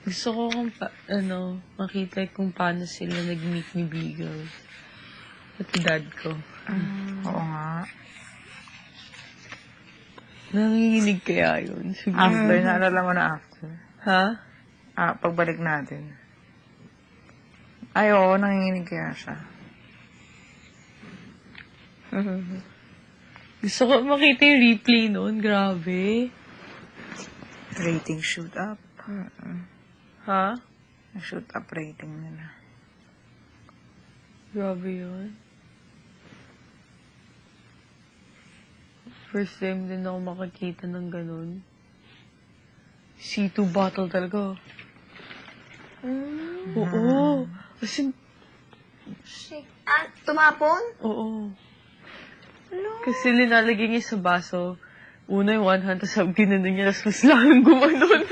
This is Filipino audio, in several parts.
Gusto ko kung makita kung paano sila nag-meet ni Beagle. At dad ko. Oo nga. Nanginginig kaya yun? Siguro. After, naalala mo na after. Ha? Pagbalik natin. Ay, oo, nanginginig kaya siya. Gusto ko makita yung replay noon. Grabe. Rating shoot up. Ha? Shoot up rating nila. Grabe yun. First time din ako makakita ng ganun. C2 bottle talaga. Oo. Kasi, Tumapon? oo. Kasi linalagay niya sa baso. Una yung one hand, tapos ginanon niya, tapos mas lalong gumanon.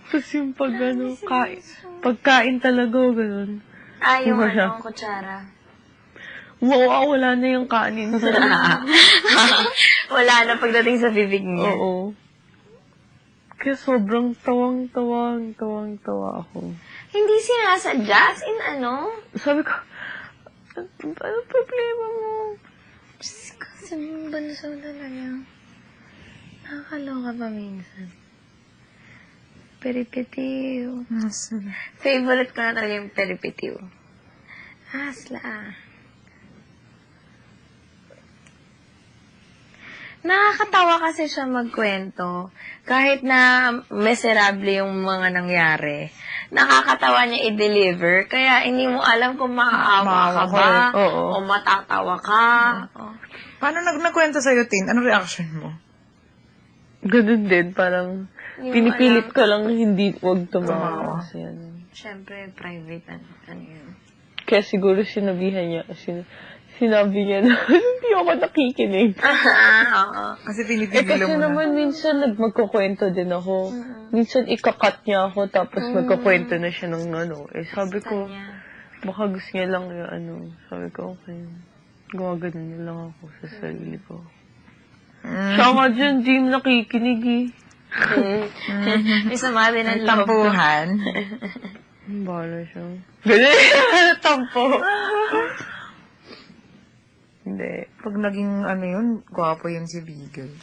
Tapos yung pagkain talaga, ganun. Yung Wala. kutsara. Wala na yung kanin sa Wala na pagdating sa bibig niya. Oo. Kaya sobrang tawang-tawa ako. Hindi sinasadya? As in Sabi ko, ano problema mo? Kasi banso talaga. Nakakaloka pa minsan. Peripetiw. Favorite ko na talaga yung peripetiw. Asla. Nakakatawa kasi siya magkwento. Kahit na miserable yung mga nangyari, nakakatawa niya i-deliver. Kaya hindi mo alam kung maaawa ka ba o matatawa ka. Paano nagkwento sa'yo, Tin? Ano reaction mo? Ganun din, parang pinipilit ko lang wag tumawa. Kasi Siyempre, private yun. Kaya siguro sinabihan niya, sinabi niya na hindi ako nakikinig. Oo. Kasi Kasi pinipigil mo na. naman minsan magkukwento din ako. Minsan ikakat niya ako tapos magkukwento na siya ng sabi ko, baka gusto niya lang yung Sabi ko, okay. Gumagano na lang ako sa sarili ko. Siya nga dyan, di mo nakikinig eh. May sama din ang loob. Tampuhan. Bala siya. Ganun, tampo. Hindi. Pag naging yun, gwapo yun si Beagle.